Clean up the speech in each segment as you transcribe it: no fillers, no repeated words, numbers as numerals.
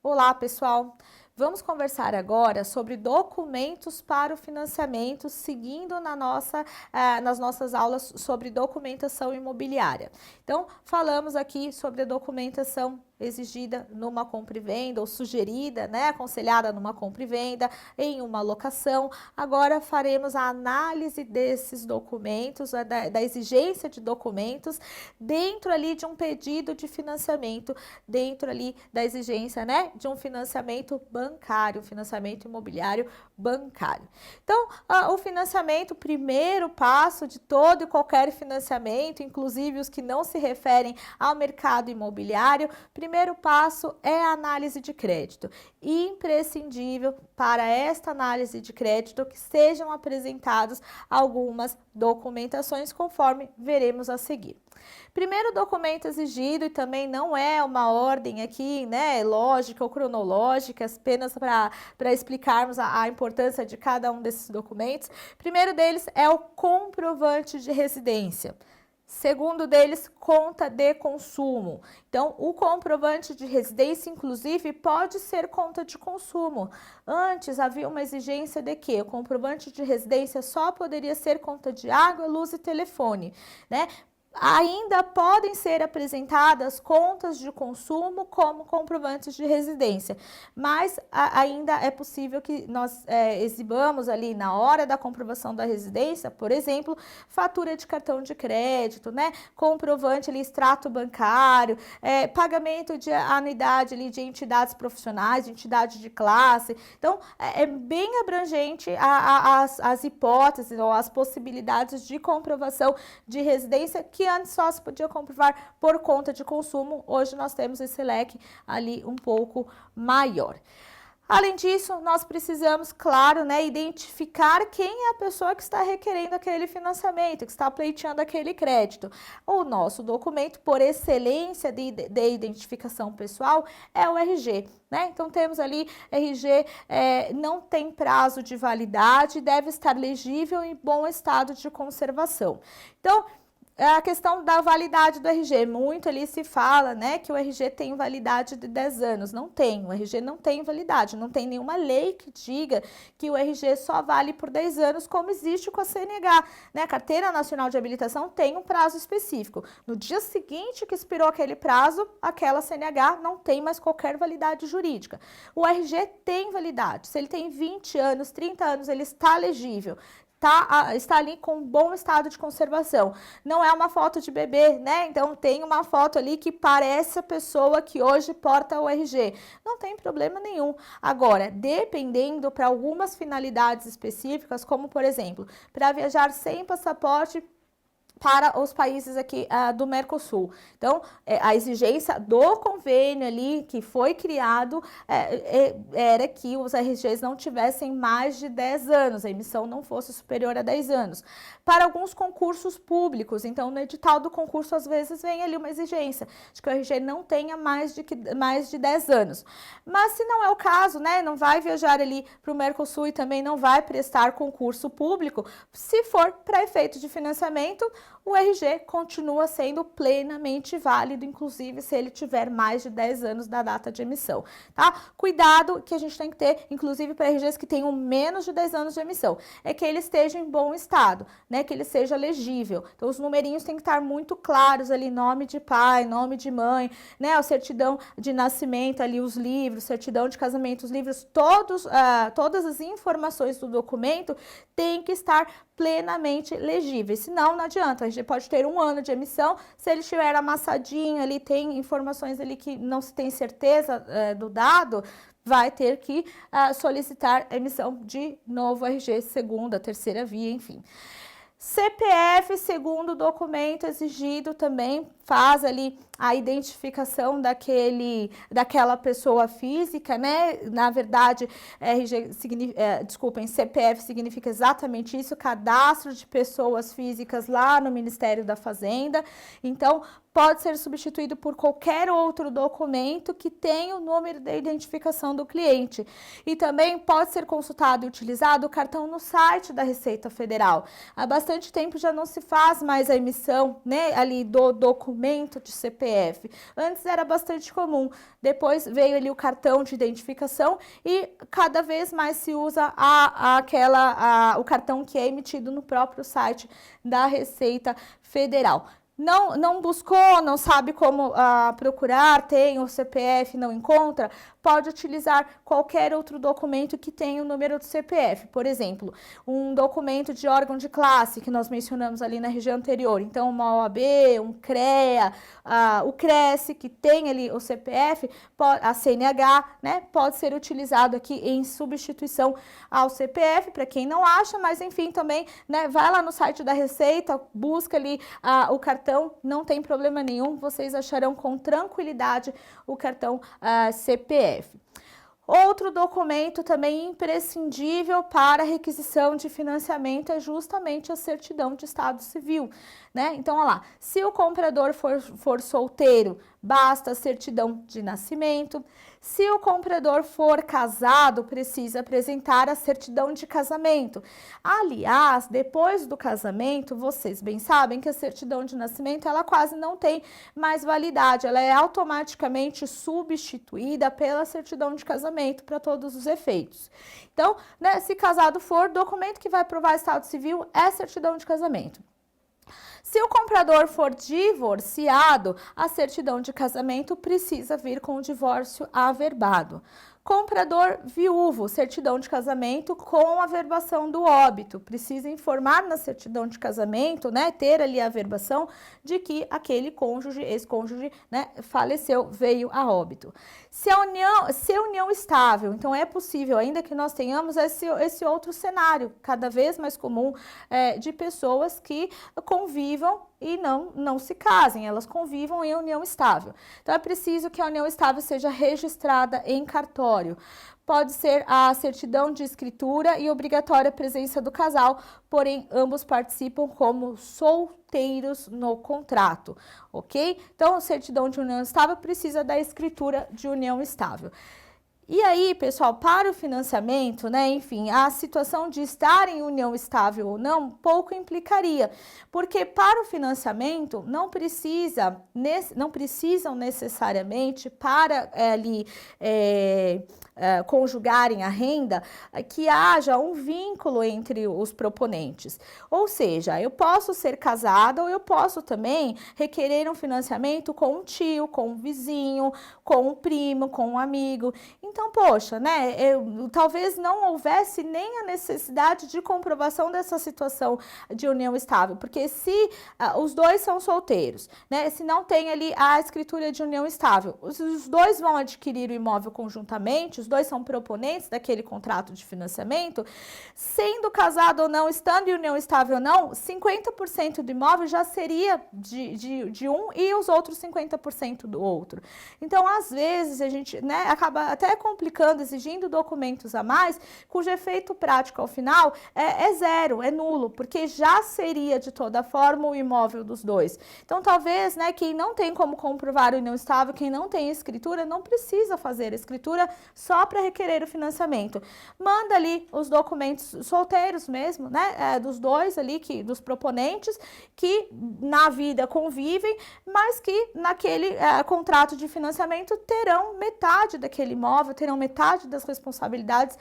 Olá, pessoal! Vamos conversar agora sobre documentos para o financiamento, seguindo nas nossas aulas sobre documentação imobiliária. Então, falamos aqui sobre a documentação exigida numa compra e venda, ou sugerida, aconselhada numa compra e venda, em uma locação. Agora faremos a análise desses documentos, da exigência de documentos, dentro ali de um pedido de financiamento, dentro ali da exigência, de um financiamento bancário, financiamento imobiliário bancário. Então, o financiamento, o primeiro passo de todo e qualquer financiamento, inclusive os que não se referem ao mercado imobiliário, primeiro passo é a análise de crédito. Imprescindível para esta análise de crédito que sejam apresentadas algumas documentações, conforme veremos a seguir. Primeiro documento exigido, e também não é uma ordem aqui, lógica ou cronológica, apenas para explicarmos a importância de cada um desses documentos. Primeiro deles é o comprovante de residência. Segundo deles, conta de consumo. Então, o comprovante de residência, inclusive, pode ser conta de consumo. Antes, havia uma exigência de que o comprovante de residência só poderia ser conta de água, luz e telefone, Ainda podem ser apresentadas contas de consumo como comprovantes de residência, mas ainda é possível que nós exibamos ali na hora da comprovação da residência, por exemplo, fatura de cartão de crédito, comprovante ali, extrato bancário, pagamento de anuidade ali de entidades profissionais, de entidade de classe. Então, é bem abrangente as hipóteses ou as possibilidades de comprovação de residência que antes só se podia comprovar por conta de consumo. Hoje nós temos esse leque ali um pouco maior. Além disso, nós precisamos, claro, identificar quem é a pessoa que está requerendo aquele financiamento, que está pleiteando aquele crédito. O nosso documento, por excelência de identificação pessoal, é o RG. Então, temos ali, RG não tem prazo de validade, deve estar legível e em bom estado de conservação. Então, a questão da validade do RG, muito ali se fala, que o RG tem validade de 10 anos, não tem, o RG não tem validade, não tem nenhuma lei que diga que o RG só vale por 10 anos, como existe com a CNH, A Carteira Nacional de Habilitação tem um prazo específico, no dia seguinte que expirou aquele prazo, aquela CNH não tem mais qualquer validade jurídica. O RG tem validade, se ele tem 20 anos, 30 anos, ele está legível. Está ali com bom estado de conservação. Não é uma foto de bebê, Então, tem uma foto ali que parece a pessoa que hoje porta o RG. Não tem problema nenhum. Agora, dependendo para algumas finalidades específicas, como, por exemplo, para viajar sem passaporte para os países aqui do Mercosul. Então, a exigência do convênio ali que foi criado era que os RGs não tivessem mais de 10 anos, a emissão não fosse superior a 10 anos. Para alguns concursos públicos, então no edital do concurso às vezes vem ali uma exigência de que o RG não tenha mais de 10 anos. Mas se não é o caso, não vai viajar ali para o Mercosul e também não vai prestar concurso público, se for para efeito de financiamento, o RG continua sendo plenamente válido, inclusive se ele tiver mais de 10 anos da data de emissão, Cuidado que a gente tem que ter, inclusive para RGs que tenham menos de 10 anos de emissão, é que ele esteja em bom estado, que ele seja legível. Então, os numerinhos têm que estar muito claros ali, nome de pai, nome de mãe, a certidão de nascimento ali, os livros, certidão de casamento, os livros, todas as informações do documento têm que estar plenamente legíveis, senão não adianta, a gente pode ter 1 ano de emissão, se ele estiver amassadinho ali, tem informações ali que não se tem certeza do dado, vai ter que solicitar a emissão de novo RG, segunda, terceira via, enfim. CPF, segundo documento exigido, também faz ali a identificação daquela pessoa física, Na verdade, CPF significa exatamente isso, cadastro de pessoas físicas lá no Ministério da Fazenda. Então, pode ser substituído por qualquer outro documento que tenha o número de identificação do cliente. E também pode ser consultado e utilizado o cartão no site da Receita Federal. Há bastante tempo já não se faz mais a emissão, ali do documento de CPF CPF. Antes era bastante comum, depois veio ali o cartão de identificação e cada vez mais se usa o cartão que é emitido no próprio site da Receita Federal. Não buscou, não sabe como procurar, tem o CPF, não encontra, pode utilizar qualquer outro documento que tenha o número do CPF. Por exemplo, um documento de órgão de classe, que nós mencionamos ali na região anterior. Então, uma OAB, um CREA, o CRES, que tem ali o CPF, a CNH, né, pode ser utilizado aqui em substituição ao CPF, para quem não acha, mas enfim, também, né, vai lá no site da Receita, busca ali o cartão, não tem problema nenhum, vocês acharão com tranquilidade o cartão CPF. Outro documento também imprescindível para requisição de financiamento é justamente a certidão de estado civil, né? Então, olha lá, se o comprador for solteiro, basta a certidão de nascimento. Se o comprador for casado, precisa apresentar a certidão de casamento. Aliás, depois do casamento, vocês bem sabem que a certidão de nascimento, ela quase não tem mais validade, ela é automaticamente substituída pela certidão de casamento para todos os efeitos. Então, né, se casado for, documento que vai provar estado civil é certidão de casamento. Se o comprador for divorciado, a certidão de casamento precisa vir com o divórcio averbado. Comprador viúvo, certidão de casamento com averbação do óbito. Precisa informar na certidão de casamento, né, ter ali a averbação de que aquele cônjuge, ex-cônjuge, né, faleceu, veio a óbito. Se a união estável, então é possível, ainda que nós tenhamos esse outro cenário, cada vez mais comum, de pessoas que convivam e não se casem, elas convivam em união estável. Então, é preciso que a união estável seja registrada em cartório. Pode ser a certidão de escritura e obrigatória a presença do casal, porém, ambos participam como solteiros no contrato, ok? Então, a certidão de união estável precisa da escritura de união estável. E aí, pessoal, para o financiamento, né, enfim, a situação de estar em união estável ou não, pouco implicaria, porque para o financiamento não precisam necessariamente para conjugarem a renda, que haja um vínculo entre os proponentes. Ou seja, eu posso ser casada ou eu posso também requerer um financiamento com um tio, com um vizinho, com um primo, com um amigo. Então, poxa, né, talvez não houvesse nem a necessidade de comprovação dessa situação de união estável, porque se os dois são solteiros, né, se não tem ali a escritura de união estável, os dois vão adquirir o imóvel conjuntamente, os dois são proponentes daquele contrato de financiamento, sendo casado ou não, estando em união estável ou não, 50% do imóvel já seria de um e os outros 50% do outro. Então, às vezes, a gente, né, acaba até complicando, exigindo documentos a mais, cujo efeito prático ao final é zero, é nulo, porque já seria de toda forma o imóvel dos dois. Então, talvez, né, quem não tem como comprovar a união estável, quem não tem escritura, não precisa fazer a escritura só para requerer o financiamento. Manda ali os documentos solteiros mesmo, né, dos dois ali, dos proponentes, que na vida convivem, mas que naquele contrato de financiamento terão metade daquele imóvel, terão metade das responsabilidades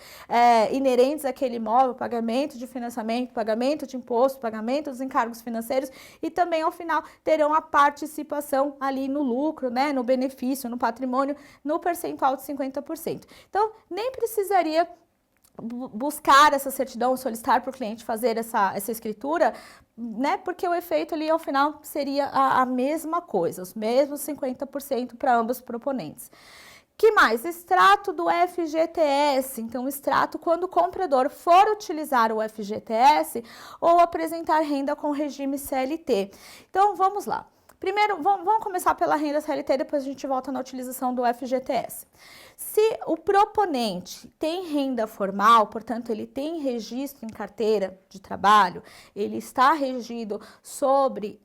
inerentes àquele imóvel, pagamento de financiamento, pagamento de imposto, pagamento dos encargos financeiros e também, ao final, terão a participação ali no lucro, né, no benefício, no patrimônio, no percentual de 50%. Então, nem precisaria buscar essa certidão, solicitar para o cliente fazer essa escritura, né, porque o efeito ali, ao final, seria a mesma coisa, os mesmos 50% para ambos os proponentes. Que mais? Extrato do FGTS. Então, extrato quando o comprador for utilizar o FGTS ou apresentar renda com regime CLT. Então, vamos lá. Primeiro, vamos começar pela renda CLT, depois a gente volta na utilização do FGTS. Se o proponente tem renda formal, portanto, ele tem registro em carteira de trabalho, ele está regido sob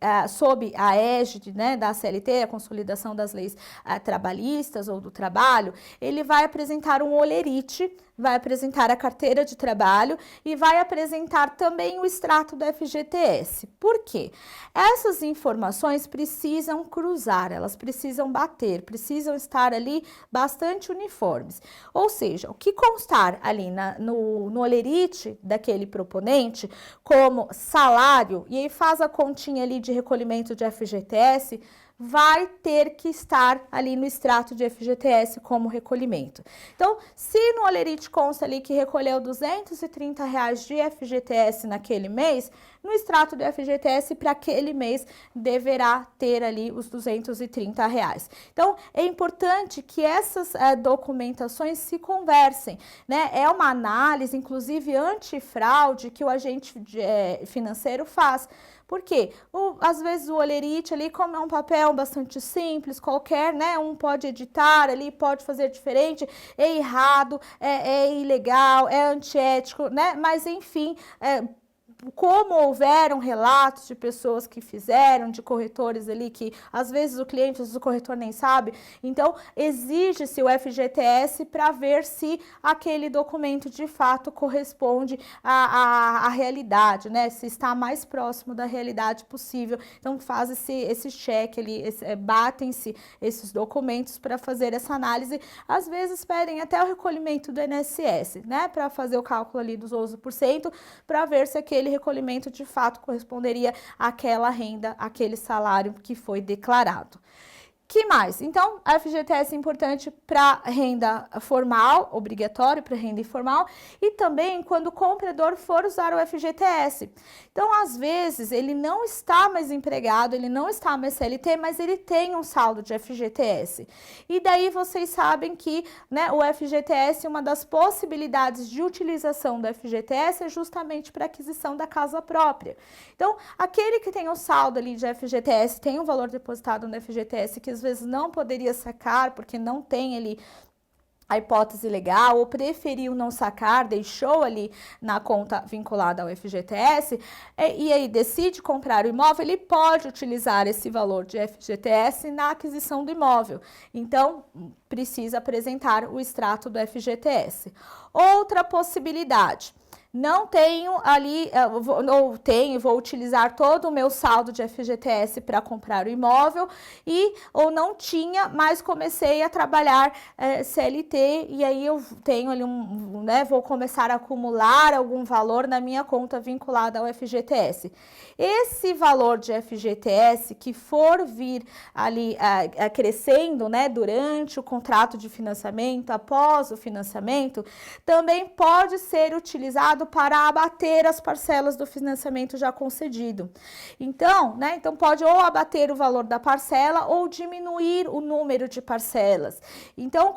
a égide, né, da CLT, a Consolidação das Leis Trabalhistas ou do Trabalho, ele vai apresentar um holerite, vai apresentar a carteira de trabalho e vai apresentar também o extrato do FGTS. Por quê? Essas informações precisam cruzar, elas precisam bater, precisam estar ali bastante uniformes. Ou seja, o que constar ali no holerite daquele proponente como salário, e aí faz a continha ali de recolhimento de FGTS, vai ter que estar ali no extrato de FGTS como recolhimento. Então, se no holerite consta ali que recolheu R$230 de FGTS naquele mês, no extrato do FGTS para aquele mês deverá ter ali os R$230. Então, é importante que essas documentações se conversem, né? É uma análise, inclusive antifraude, que o agente financeiro faz. Por quê? Às vezes o holerite ali, como é um papel bastante simples, qualquer, né? Um pode editar ali, pode fazer diferente, é errado, é ilegal, é antiético, né? Mas enfim, como houveram relatos de pessoas que fizeram, de corretores ali, que às vezes o cliente, às vezes o corretor nem sabe, então exige-se o FGTS para ver se aquele documento de fato corresponde à realidade, né? Se está mais próximo da realidade possível. Então faz esse check ali, batem-se esses documentos para fazer essa análise. Às vezes pedem até o recolhimento do INSS, né? Para fazer o cálculo ali dos 11%, para ver se aquele recolhimento de fato corresponderia àquela renda, àquele salário que foi declarado. Que mais? Então, a FGTS é importante para renda formal, obrigatório para renda informal, e também quando o comprador for usar o FGTS. Então, às vezes, ele não está mais empregado, ele não está mais CLT, mas ele tem um saldo de FGTS. E daí vocês sabem que, né, o FGTS, uma das possibilidades de utilização do FGTS é justamente para aquisição da casa própria. Então, aquele que tem um saldo ali de FGTS, tem um valor depositado no FGTS que às vezes não poderia sacar porque não tem ali a hipótese legal, ou preferiu não sacar, deixou ali na conta vinculada ao FGTS, e aí decide comprar o imóvel, ele pode utilizar esse valor de FGTS na aquisição do imóvel. Então, precisa apresentar o extrato do FGTS. Outra possibilidade: não tenho ali, vou utilizar todo o meu saldo de FGTS para comprar o imóvel ou não tinha, mas comecei a trabalhar CLT e aí eu tenho ali vou começar a acumular algum valor na minha conta vinculada ao FGTS. Esse valor de FGTS que for vir ali crescendo, né, durante o contrato de financiamento, após o financiamento, também pode ser utilizado para abater as parcelas do financiamento já concedido. Então, né, pode ou abater o valor da parcela ou diminuir o número de parcelas. Então,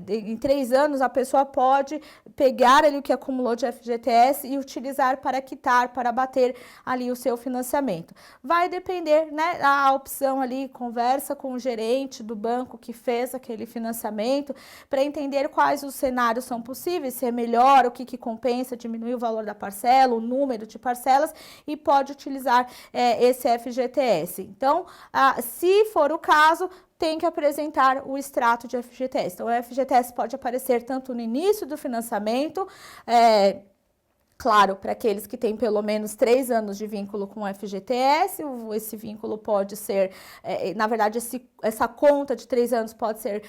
em 3 anos, a pessoa pode pegar ali o que acumulou de FGTS e utilizar para quitar, para abater ali o seu financiamento. Vai depender, né, a opção ali, conversa com o gerente do banco que fez aquele financiamento para entender quais os cenários são possíveis, se é melhor, o que compensa, diminuir o valor da parcela, o número de parcelas, e pode utilizar esse FGTS. Então, se for o caso, tem que apresentar o extrato de FGTS. Então, o FGTS pode aparecer tanto no início do financiamento, claro, para aqueles que têm pelo menos 3 anos de vínculo com o FGTS, esse vínculo pode ser, na verdade, essa conta de 3 anos pode ser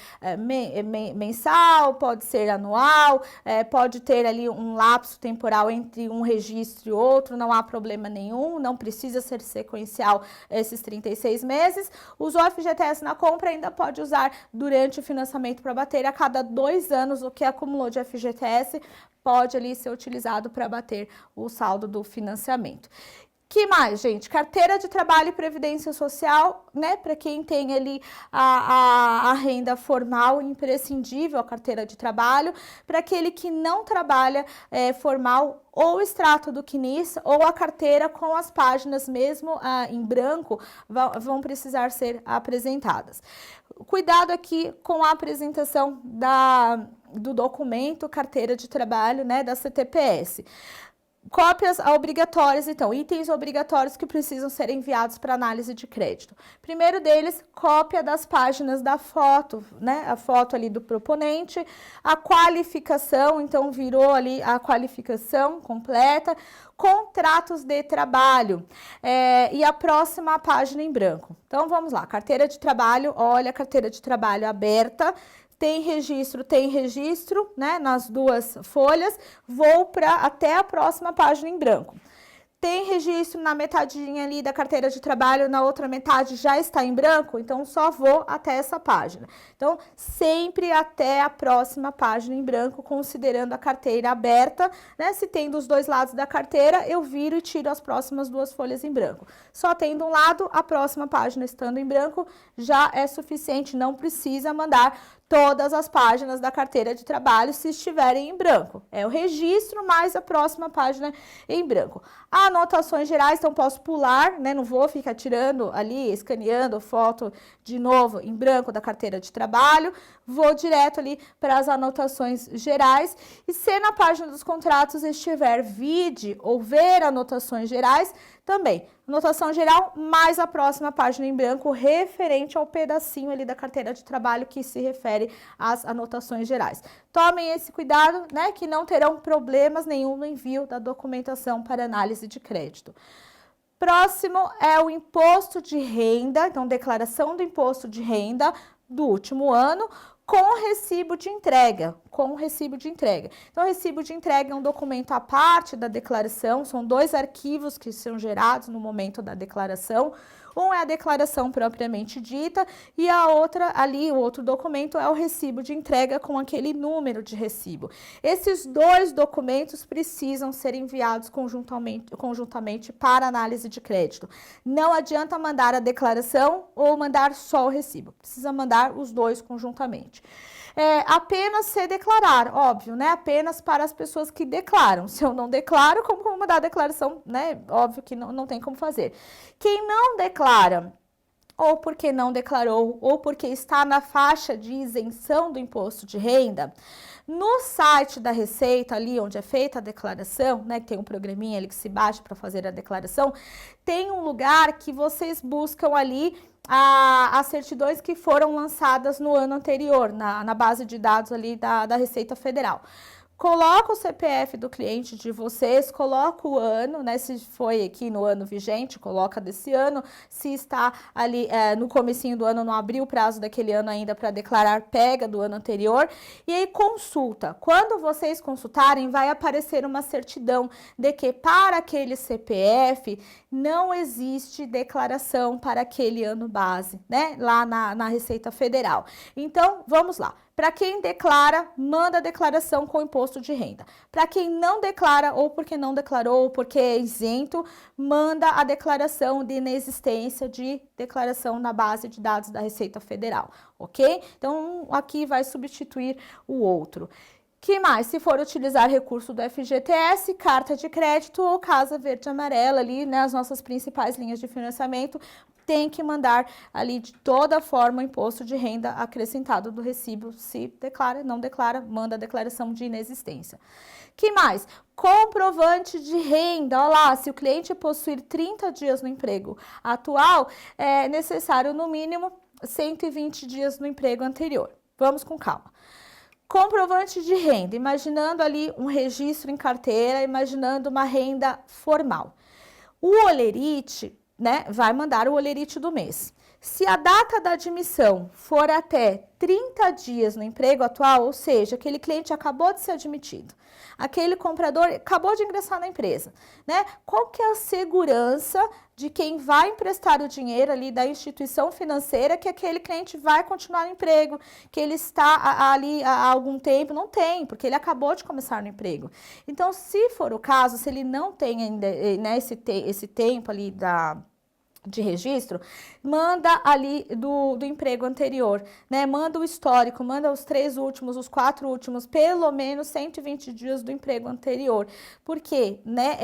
mensal, pode ser anual, pode ter ali um lapso temporal entre um registro e outro, não há problema nenhum, não precisa ser sequencial esses 36 meses. Usou o FGTS na compra, ainda pode usar durante o financiamento para bater a cada 2 anos o que acumulou de FGTS, pode ali ser utilizado para bater o saldo do financiamento. Que mais, gente? Carteira de trabalho e previdência social, né? Para quem tem ali a renda formal, imprescindível a carteira de trabalho. Para aquele que não trabalha formal, ou o extrato do CNIS ou a carteira com as páginas mesmo em branco vão precisar ser apresentadas. Cuidado aqui com a apresentação do documento carteira de trabalho, né, da CTPS. Cópias obrigatórias, então, itens obrigatórios que precisam ser enviados para análise de crédito. Primeiro deles, cópia das páginas da foto, né? A foto ali do proponente, a qualificação, então virou ali a qualificação completa, contratos de trabalho e a próxima página em branco. Então, vamos lá, carteira de trabalho, olha a carteira de trabalho aberta. Tem registro, né, nas duas folhas, vou até a próxima página em branco. Tem registro na metadinha ali da carteira de trabalho, na outra metade já está em branco, então só vou até essa página. Então, sempre até a próxima página em branco, considerando a carteira aberta, né? Se tem dos dois lados da carteira, eu viro e tiro as próximas duas folhas em branco. Só tendo um lado, a próxima página estando em branco, já é suficiente, não precisa mandar todas as páginas da carteira de trabalho se estiverem em branco. É o registro mais a próxima página em branco. Anotações gerais, então posso pular, né? Não vou ficar tirando ali, escaneando foto de novo em branco da carteira de trabalho. Vou direto ali para as anotações gerais. E se na página dos contratos estiver vide ou ver anotações gerais, também, anotação geral, mais a próxima página em branco, referente ao pedacinho ali da carteira de trabalho que se refere às anotações gerais. Tomem esse cuidado, né, que não terão problemas nenhum no envio da documentação para análise de crédito. Próximo é o imposto de renda, então, declaração do imposto de renda do último ano, com recibo de entrega, Então, o recibo de entrega é um documento à parte da declaração, são dois arquivos que são gerados no momento da declaração. Um é a declaração propriamente dita e a outra, ali, o outro documento é o recibo de entrega com aquele número de recibo. Esses dois documentos precisam ser enviados conjuntamente para análise de crédito. Não adianta mandar a declaração ou mandar só o recibo, precisa mandar os dois conjuntamente. Apenas se declarar, óbvio, né? Apenas para as pessoas que declaram. Se eu não declaro, como mandar a declaração, né? Óbvio que não tem como fazer. Quem não declara, ou porque não declarou, ou porque está na faixa de isenção do imposto de renda, no site da Receita, ali onde é feita a declaração, né, que tem um programinha ali que se baixa para fazer a declaração, tem um lugar que vocês buscam ali as certidões que foram lançadas no ano anterior, na base de dados ali da Receita Federal. Coloca o CPF do cliente de vocês, coloca o ano, né? Se foi aqui no ano vigente, coloca desse ano. Se está ali no comecinho do ano, não abriu o prazo daquele ano ainda para declarar, pega do ano anterior. E aí consulta. Quando vocês consultarem, vai aparecer uma certidão de que para aquele CPF não existe declaração para aquele ano base, né? Lá na Receita Federal. Então, vamos lá. Para quem declara, manda a declaração com imposto de renda. Para quem não declara, ou porque não declarou, ou porque é isento, manda a declaração de inexistência de declaração na base de dados da Receita Federal, ok? Então, aqui vai substituir o outro. Que mais? Se for utilizar recurso do FGTS, carta de crédito ou Casa Verde e Amarela, ali, né, as nossas principais linhas de financiamento, tem que mandar ali de toda forma o imposto de renda acrescentado do recibo. Se declara, não declara, manda a declaração de inexistência. Que mais? Comprovante de renda. Olha lá, se o cliente possuir 30 dias no emprego atual, é necessário no mínimo 120 dias no emprego anterior. Vamos com calma. Comprovante de renda, imaginando ali um registro em carteira, imaginando uma renda formal. O Olerite, né, vai mandar o Olerite do mês. Se a data da admissão for até 30 dias no emprego atual, ou seja, aquele cliente acabou de ser admitido, aquele comprador acabou de ingressar na empresa, né? Qual que é a segurança de quem vai emprestar o dinheiro ali da instituição financeira que aquele cliente vai continuar no emprego, que ele está ali há algum tempo? Não tem, porque ele acabou de começar no emprego. Então, se for o caso, se ele não tem ainda, né, esse tempo ali de registro, manda ali do emprego anterior, né? Manda o histórico, manda os 3 últimos, os 4 últimos, pelo menos 120 dias do emprego anterior. Porque, né,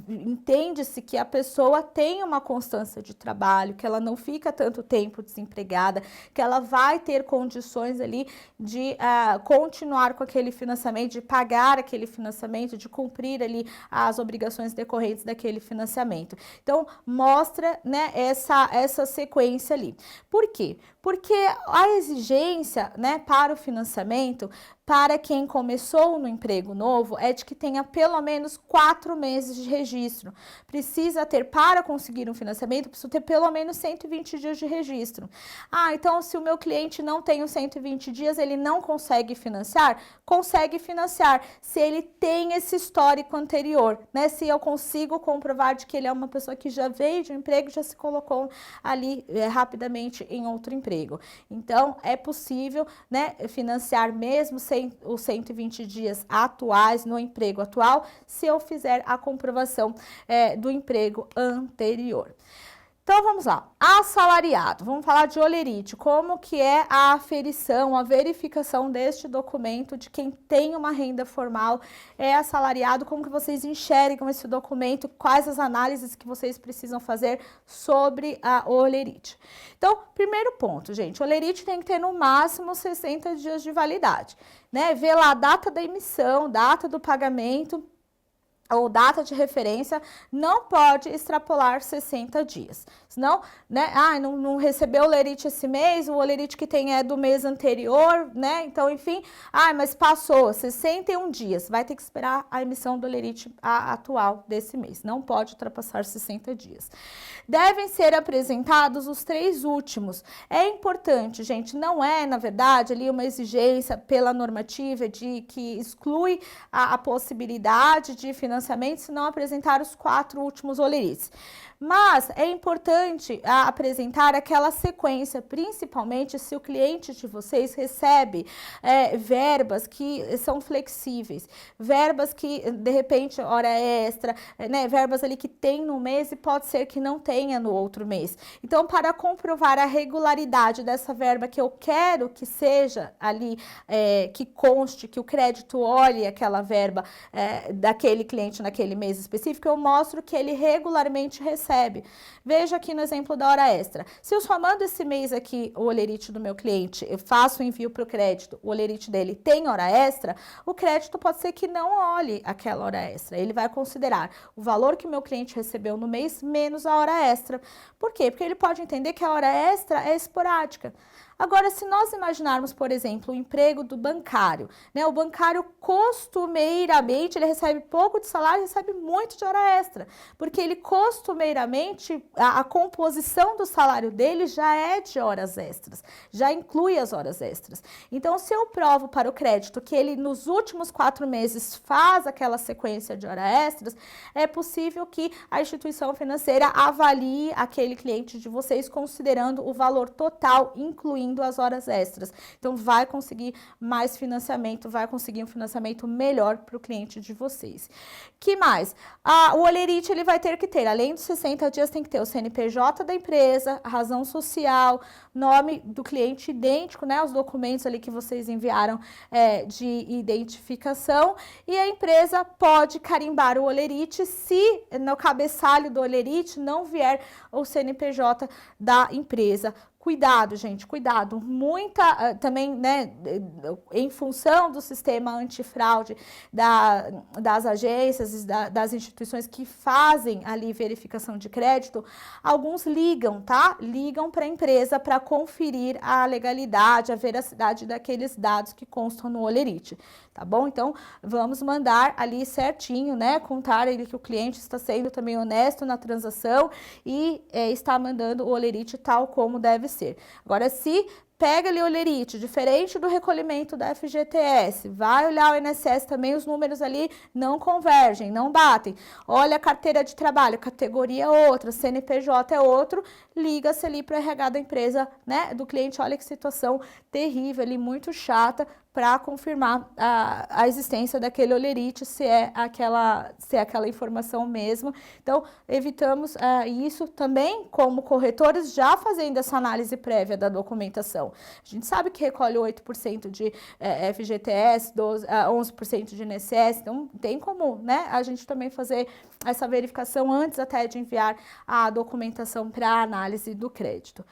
entende-se que a pessoa tem uma constância de trabalho, que ela não fica tanto tempo desempregada, que ela vai ter condições ali de continuar com aquele financiamento, de pagar aquele financiamento, de cumprir ali as obrigações decorrentes daquele financiamento. Então, mostra, né, essa sequência ali. Por quê? Porque a exigência, né, para o financiamento, para quem começou no emprego novo, é de que tenha pelo menos 4 meses de registro. Precisa ter, para conseguir um financiamento, precisa ter pelo menos 120 dias de registro. Então se o meu cliente não tem os 120 dias, ele não consegue financiar? Consegue financiar, se ele tem esse histórico anterior, né? Se eu consigo comprovar de que ele é uma pessoa que já veio de um emprego e já se colocou ali rapidamente em outro emprego. Então, é possível, né, financiar mesmo sem os 120 dias atuais no emprego atual, se eu fizer a comprovação do emprego anterior. Então, vamos lá. Assalariado. Vamos falar de holerite. Como que é a aferição, a verificação deste documento de quem tem uma renda formal, é assalariado, como que vocês enxergam esse documento, quais as análises que vocês precisam fazer sobre a holerite. Então, primeiro ponto, gente, holerite tem que ter no máximo 60 dias de validade, né? Vê lá a data da emissão, data do pagamento, ou data de referência, não pode extrapolar 60 dias. Senão, né, não recebeu o holerite esse mês, o holerite que tem é do mês anterior, né? Então, enfim, mas passou 61 dias, vai ter que esperar a emissão do holerite atual desse mês. Não pode ultrapassar 60 dias. Devem ser apresentados os 3 últimos. É importante, gente, não é, na verdade, ali uma exigência pela normativa de que exclui a possibilidade de financiamento se não apresentar os 4 últimos holerites. Mas é importante apresentar aquela sequência, principalmente se o cliente de vocês recebe verbas que são flexíveis, verbas que, de repente, hora extra, né, verbas ali que tem no mês e pode ser que não tenha no outro mês. Então, para comprovar a regularidade dessa verba que eu quero que seja ali, que conste, que o crédito olhe aquela verba daquele cliente naquele mês específico, eu mostro que ele regularmente recebe. Veja aqui no exemplo da hora extra. Se eu só mando esse mês aqui o holerite do meu cliente, eu faço o envio para o crédito, o holerite dele tem hora extra, o crédito pode ser que não olhe aquela hora extra. Ele vai considerar o valor que o meu cliente recebeu no mês menos a hora extra. Por quê? Porque ele pode entender que a hora extra é esporádica. Agora, se nós imaginarmos, por exemplo, o emprego do bancário, né? O bancário costumeiramente, ele recebe pouco de salário e recebe muito de hora extra, porque ele costumeiramente, a composição do salário dele já é de horas extras, já inclui as horas extras. Então, se eu provo para o crédito que ele nos últimos 4 meses faz aquela sequência de horas extras, é possível que a instituição financeira avalie aquele cliente de vocês considerando o valor total, incluindo as horas extras. Então, vai conseguir mais financiamento, vai conseguir um financiamento melhor para o cliente de vocês. Que mais? O holerite, ele vai ter que ter, além dos 60 dias, tem que ter o CNPJ da empresa, a razão social, nome do cliente idêntico, né? Os documentos ali que vocês enviaram de identificação, e a empresa pode carimbar o holerite se no cabeçalho do holerite não vier o CNPJ da empresa. Cuidado, gente, cuidado. Muita, também, né, em função do sistema antifraude das agências, das instituições que fazem ali verificação de crédito, alguns ligam, tá? Ligam para a empresa para conferir a legalidade, a veracidade daqueles dados que constam no holerite, tá bom? Então, vamos mandar ali certinho, né, contar ali que o cliente está sendo também honesto na transação e está mandando o holerite tal como deve ser. Agora, se pega ali o holerite, diferente do recolhimento da FGTS, vai olhar o INSS também, os números ali não convergem, não batem. Olha a carteira de trabalho, categoria outra, CNPJ é outro, liga-se ali para o RH da empresa, né, do cliente. Olha que situação terrível ali, muito chata, para confirmar a existência daquele olerite, se é aquela informação mesmo. Então, evitamos isso também, como corretores, já fazendo essa análise prévia da documentação. A gente sabe que recolhe 8% de FGTS, 11% de INSS, então tem como, né, a gente também fazer essa verificação antes até de enviar a documentação para análise do crédito.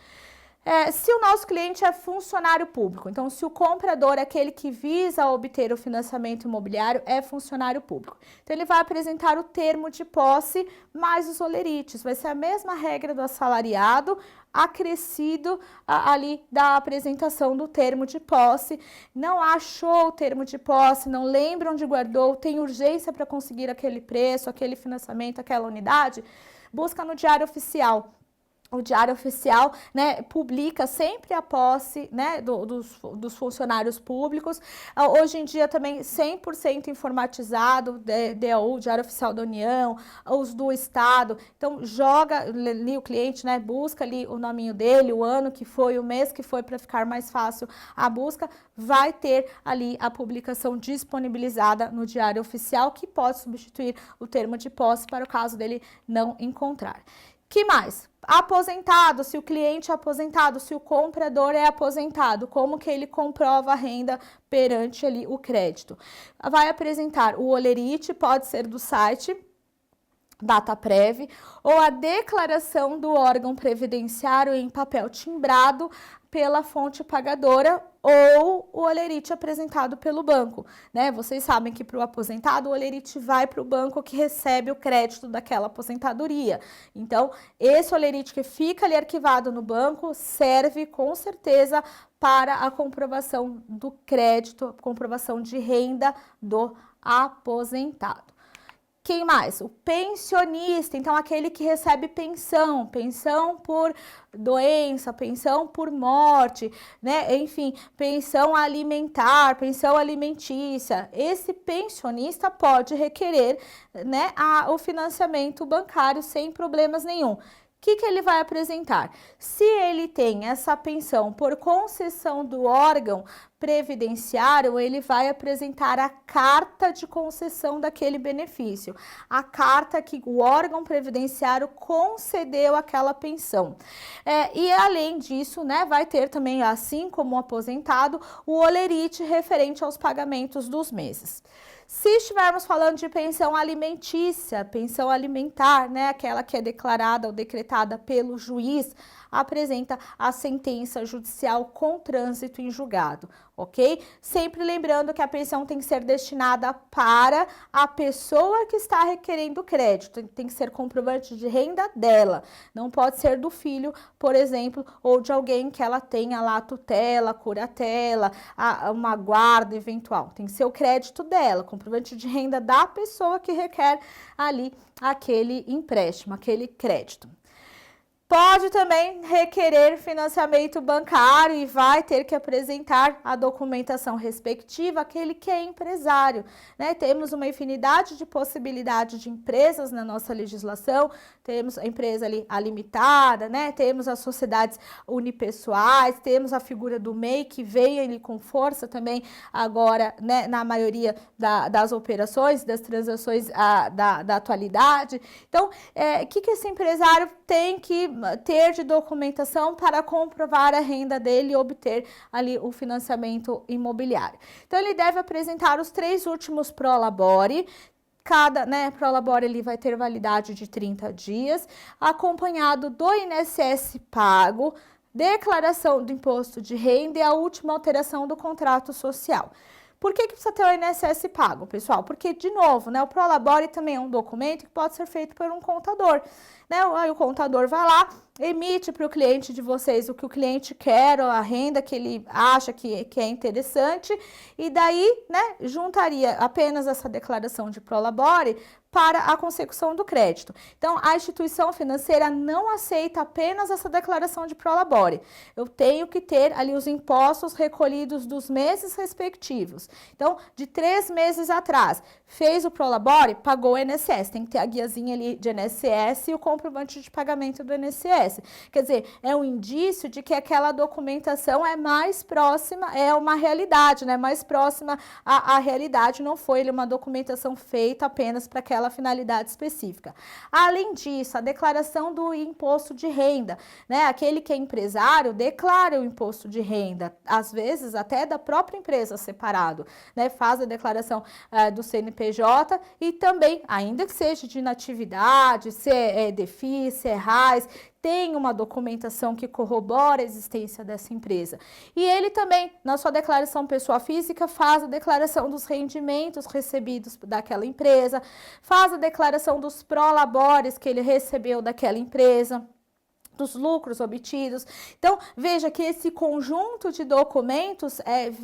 Se o nosso cliente é funcionário público, então se o comprador, aquele que visa obter o financiamento imobiliário, é funcionário público, então ele vai apresentar o termo de posse mais os olerites, vai ser a mesma regra do assalariado, acrescido ali da apresentação do termo de posse. Não achou o termo de posse, não lembra onde guardou, tem urgência para conseguir aquele preço, aquele financiamento, aquela unidade, busca no Diário Oficial. O Diário Oficial, né, publica sempre a posse, né, dos funcionários públicos. Hoje em dia também 100% informatizado, DOU, Diário Oficial da União, os do Estado. Então, joga ali o cliente, né, busca ali o nominho dele, o ano que foi, o mês que foi, para ficar mais fácil a busca. Vai ter ali a publicação disponibilizada no Diário Oficial, que pode substituir o termo de posse para o caso dele não encontrar. Que mais? Aposentado, se o cliente é aposentado, se o comprador é aposentado, como que ele comprova a renda perante ali o crédito? Vai apresentar o olerite, pode ser do site Dataprev, ou a declaração do órgão previdenciário em papel timbrado pela fonte pagadora ou o olerite apresentado pelo banco, né? Vocês sabem que para o aposentado, o olerite vai para o banco que recebe o crédito daquela aposentadoria. Então, esse olerite que fica ali arquivado no banco serve com certeza para a comprovação do crédito, comprovação de renda do aposentado. Quem mais? O pensionista, então aquele que recebe pensão, pensão por doença, pensão por morte, né? Enfim, pensão alimentar, pensão alimentícia. Esse pensionista pode requerer, né, o financiamento bancário sem problemas nenhum. O que ele vai apresentar? Se ele tem essa pensão por concessão do órgão previdenciário, ele vai apresentar a carta de concessão daquele benefício, a carta que o órgão previdenciário concedeu aquela pensão. E além disso, né, vai ter também, assim como o aposentado, o olerite referente aos pagamentos dos meses. Se estivermos falando de pensão alimentícia, pensão alimentar, né, aquela que é declarada ou decretada pelo juiz, apresenta a sentença judicial com trânsito em julgado, ok? Sempre lembrando que a pensão tem que ser destinada para a pessoa que está requerendo o crédito, tem que ser comprovante de renda dela, não pode ser do filho, por exemplo, ou de alguém que ela tenha lá tutela, curatela, uma guarda eventual, tem que ser o crédito dela, comprovante de renda da pessoa que requer ali aquele empréstimo, aquele crédito. Pode também requerer financiamento bancário e vai ter que apresentar a documentação respectiva, aquele que é empresário, né? Temos uma infinidade de possibilidades de empresas na nossa legislação, temos a empresa ali, a limitada, né? Temos as sociedades unipessoais, temos a figura do MEI, que veio ali com força também agora, né, na maioria das operações, das transações da atualidade. Então, o que esse empresário tem que ter de documentação para comprovar a renda dele e obter ali o financiamento imobiliário? Então, ele deve apresentar os 3 últimos prolabore. Cada, né, prolabore ele vai ter validade de 30 dias, acompanhado do INSS pago, declaração do imposto de renda e a última alteração do contrato social. Por que precisa ter o INSS pago, pessoal? Porque, de novo, né, o prolabore também é um documento que pode ser feito por um contador, né? Aí o contador vai lá, emite para o cliente de vocês o que o cliente quer, a renda que ele acha que é interessante, e daí, né, juntaria apenas essa declaração de prolabore para a consecução do crédito. Então, a instituição financeira não aceita apenas essa declaração de prolabore. Eu tenho que ter ali os impostos recolhidos dos meses respectivos. Então, de 3 meses atrás, fez o prolabore, pagou o INSS. Tem que ter a guiazinha ali de INSS e o comprovante de pagamento do INSS. Quer dizer, é um indício de que aquela documentação é mais próxima, é uma realidade, né? Mais próxima à realidade, não foi uma documentação feita apenas para aquela finalidade específica. Além disso, a declaração do imposto de renda, né? Aquele que é empresário declara o imposto de renda, às vezes até da própria empresa separado, né? Faz a declaração do CNPJ e também, ainda que seja de inatividade, se é DEFIS, se é RAIS, tem uma documentação que corrobora a existência dessa empresa. E ele também, na sua declaração pessoa física, faz a declaração dos rendimentos recebidos daquela empresa, faz a declaração dos prolabores que ele recebeu daquela empresa, dos lucros obtidos. Então, veja que esse conjunto de documentos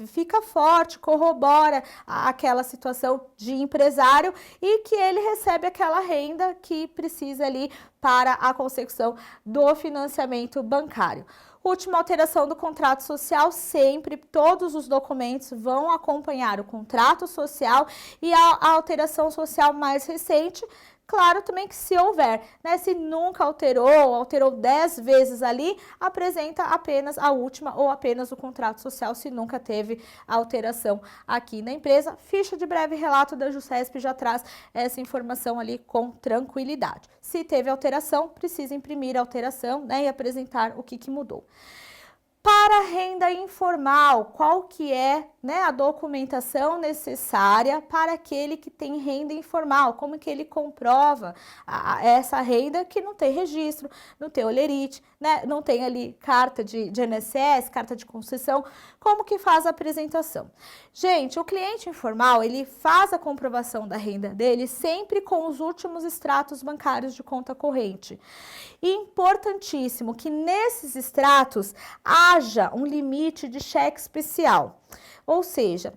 fica forte, corrobora aquela situação de empresário e que ele recebe aquela renda que precisa ali para a consecução do financiamento bancário. Última alteração do contrato social, sempre todos os documentos vão acompanhar o contrato social e a alteração social mais recente. Claro também que se houver, né, se nunca alterou 10 vezes ali, apresenta apenas a última ou apenas o contrato social, se nunca teve alteração aqui na empresa. Ficha de breve relato da Jusesp já traz essa informação ali com tranquilidade. Se teve alteração, precisa imprimir a alteração, né, e apresentar o que mudou. Para a renda informal, qual que é, né, a documentação necessária para aquele que tem renda informal? Como que ele comprova essa renda que não tem registro, não tem olerite, né, não tem ali carta de INSS, carta de concessão? Como que faz a apresentação? Gente, o cliente informal, ele faz a comprovação da renda dele sempre com os últimos extratos bancários de conta corrente. Importantíssimo que nesses extratos haja um limite de cheque especial. Ou seja,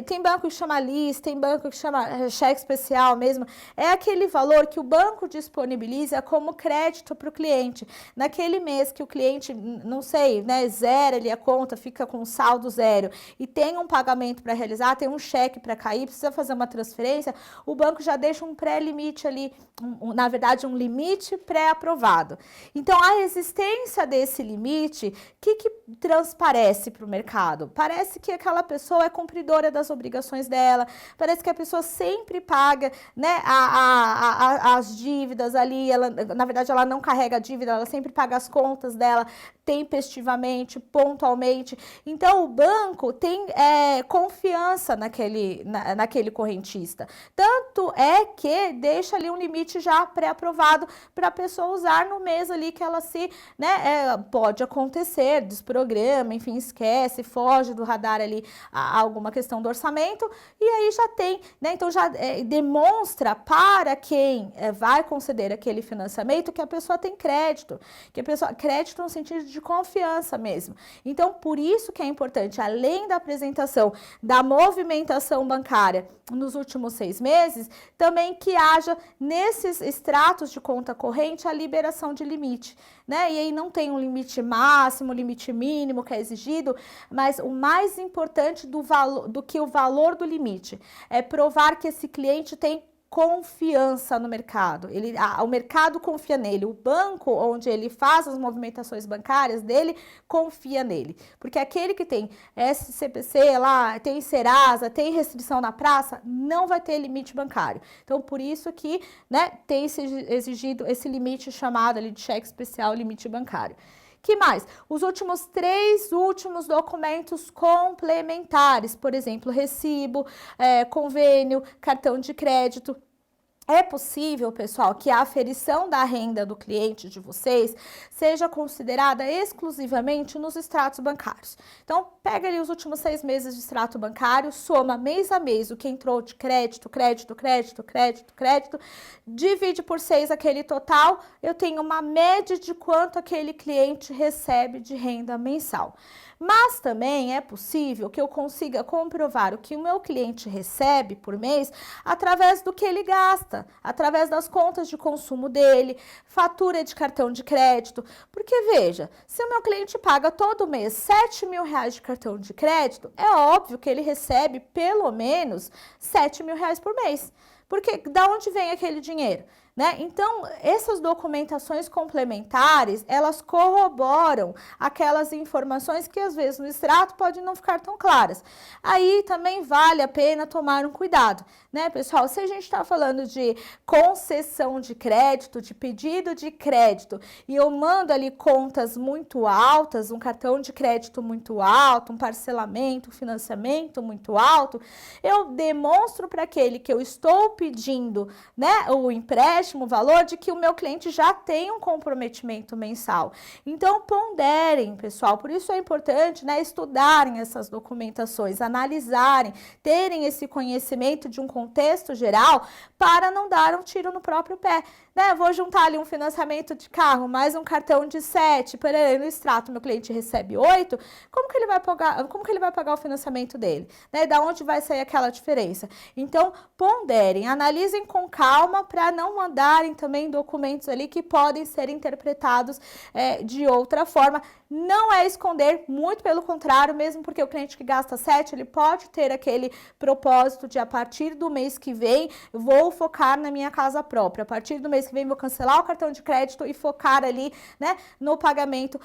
tem banco que chama lista, tem banco que chama cheque especial mesmo. É aquele valor que o banco disponibiliza como crédito para o cliente. Naquele mês que o cliente, não sei, né, zera ali a conta, fica com saldo zero e tem um pagamento para realizar, tem um cheque para cair, precisa fazer uma transferência, o banco já deixa um pré-limite ali, na verdade um limite pré-aprovado. Então, a existência desse limite, o que transparece para o mercado? Parece que aquela pessoa é cumpridora das obrigações dela, parece que a pessoa sempre paga, né, as dívidas ali, ela, na verdade ela não carrega a dívida, ela sempre paga as contas dela tempestivamente, pontualmente. Então o banco tem confiança naquele correntista, tanto é que deixa ali um limite já pré-aprovado para a pessoa usar no mês ali que ela se, né, pode acontecer, desprograma, enfim, esquece, foge do radar ali alguma questão do orçamento, e aí já tem, né, então já demonstra para quem vai conceder aquele financiamento que a pessoa tem crédito, crédito no sentido de confiança mesmo. Então, por isso que é importante, além da apresentação da movimentação bancária nos últimos 6 meses, também que haja nesses extratos de conta corrente a liberação de limite, né? E aí não tem um limite máximo, limite mínimo que é exigido, mas o mais importante do que o valor do limite é provar que esse cliente tem confiança no mercado, o mercado confia nele, o banco onde ele faz as movimentações bancárias dele confia nele, porque aquele que tem SCPC lá, tem Serasa, tem restrição na praça, não vai ter limite bancário. Então, por isso que, né, tem exigido esse limite chamado ali de cheque especial, limite bancário. Que mais? Os três últimos documentos complementares, por exemplo, recibo, convênio, cartão de crédito. É possível, pessoal, que a aferição da renda do cliente de vocês seja considerada exclusivamente nos extratos bancários. Então, pega ali os últimos 6 meses de extrato bancário, soma mês a mês o que entrou de crédito, divide por 6 aquele total, eu tenho uma média de quanto aquele cliente recebe de renda mensal. Mas também é possível que eu consiga comprovar o que o meu cliente recebe por mês através do que ele gasta, através das contas de consumo dele, fatura de cartão de crédito. Porque veja, se o meu cliente paga todo mês 7 mil reais de cartão de crédito, é óbvio que ele recebe pelo menos 7 mil reais por mês. Porque da onde vem aquele dinheiro? Né? Então, essas documentações complementares, elas corroboram aquelas informações que às vezes no extrato podem não ficar tão claras. Aí também vale a pena tomar um cuidado, né, pessoal? Se a gente está falando de concessão de crédito, de pedido de crédito, e eu mando ali contas muito altas, um cartão de crédito muito alto, um parcelamento, um financiamento muito alto, eu demonstro para aquele que eu estou pedindo, né, o empréstimo, o valor de que o meu cliente já tem um comprometimento mensal. Então, ponderem, pessoal, por isso é importante, né, estudarem essas documentações, analisarem, terem esse conhecimento de um contexto geral para não dar um tiro no próprio pé. Né? Vou juntar ali um financiamento de carro, mais um cartão de 7, no extrato meu cliente recebe 8, como que ele vai pagar o financiamento dele? Né? Da onde vai sair aquela diferença? Então, ponderem, analisem com calma para não mandarem também documentos ali que podem ser interpretados de outra forma. Não é esconder, muito pelo contrário, mesmo porque o cliente que gasta 7, ele pode ter aquele propósito de a partir do mês que vem, vou focar na minha casa própria, a partir do mês que vem vou cancelar o cartão de crédito e focar ali, né, no pagamento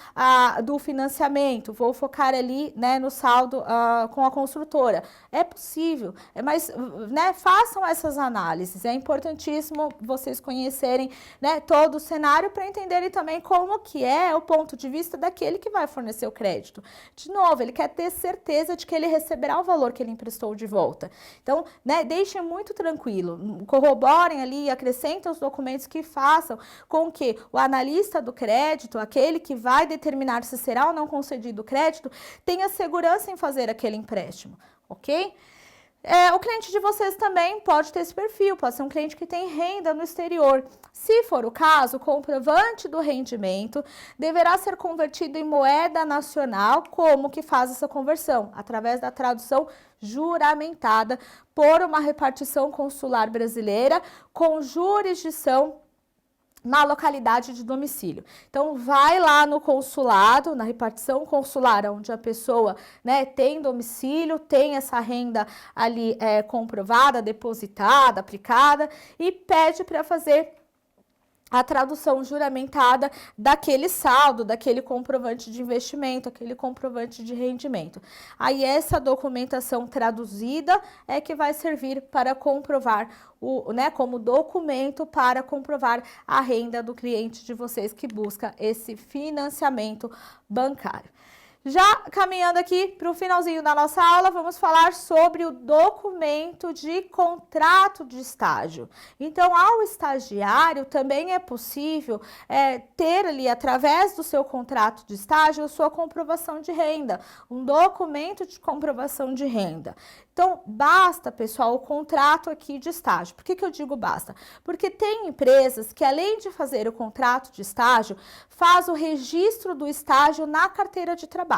do financiamento, vou focar ali, né, no saldo com a construtora. É possível, mas, né, façam essas análises, é importantíssimo vocês conhecerem, né, todo o cenário para entenderem também como que é o ponto de vista daquele que vai fornecer o crédito. De novo, ele quer ter certeza de que ele receberá o valor que ele emprestou de volta. Então, né, deixem muito tranquilo, corroborem ali, acrescentem os documentos que façam com que o analista do crédito, aquele que vai determinar se será ou não concedido o crédito, tenha segurança em fazer aquele empréstimo, ok? O cliente de vocês também pode ter esse perfil, pode ser um cliente que tem renda no exterior. Se for o caso, o comprovante do rendimento deverá ser convertido em moeda nacional. Como que faz essa conversão? Através da tradução juramentada por uma repartição consular brasileira com jurisdição na localidade de domicílio. Então, vai lá no consulado, na repartição consular, onde a pessoa, né, tem domicílio, tem essa renda ali comprovada, depositada, aplicada, e pede para fazer a tradução juramentada daquele saldo, daquele comprovante de investimento, aquele comprovante de rendimento. Aí essa documentação traduzida é que vai servir para comprovar, né, como documento para comprovar a renda do cliente de vocês que busca esse financiamento bancário. Já caminhando aqui para o finalzinho da nossa aula, vamos falar sobre o documento de contrato de estágio. Então, ao estagiário, também é possível ter ali, através do seu contrato de estágio, a sua comprovação de renda, um documento de comprovação de renda. Então, basta, pessoal, o contrato aqui de estágio. Por que eu digo basta? Porque tem empresas que, além de fazer o contrato de estágio, faz o registro do estágio na carteira de trabalho,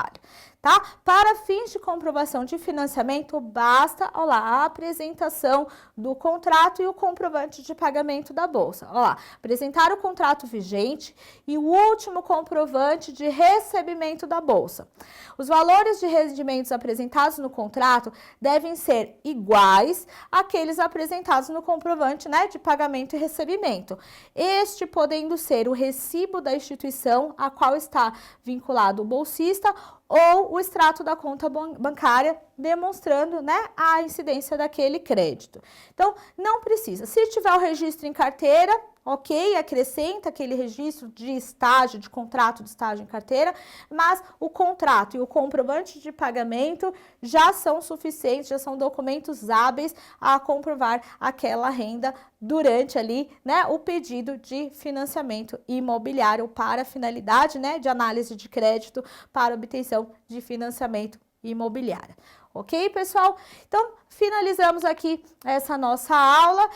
tá? Para fins de comprovação de financiamento, basta, olha lá, a apresentação do contrato e o comprovante de pagamento da bolsa. Olha lá, apresentar o contrato vigente e o último comprovante de recebimento da bolsa. Os valores de rendimentos apresentados no contrato devem ser iguais àqueles apresentados no comprovante, né, de pagamento e recebimento. Este podendo ser o recibo da instituição a qual está vinculado o bolsista ou o extrato da conta bancária demonstrando, né, a incidência daquele crédito. Então, não precisa. Se tiver o registro em carteira, ok, acrescenta aquele registro de estágio, de contrato de estágio em carteira, mas o contrato e o comprovante de pagamento já são suficientes, já são documentos hábeis a comprovar aquela renda durante ali, né, o pedido de financiamento imobiliário para finalidade, né, de análise de crédito para obtenção de financiamento imobiliário. Ok, pessoal? Então, finalizamos aqui essa nossa aula.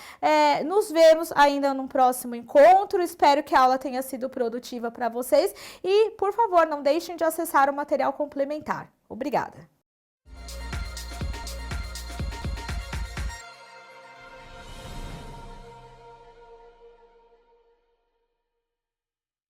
Nos vemos ainda num próximo encontro. Espero que a aula tenha sido produtiva para vocês. E, por favor, não deixem de acessar o material complementar. Obrigada!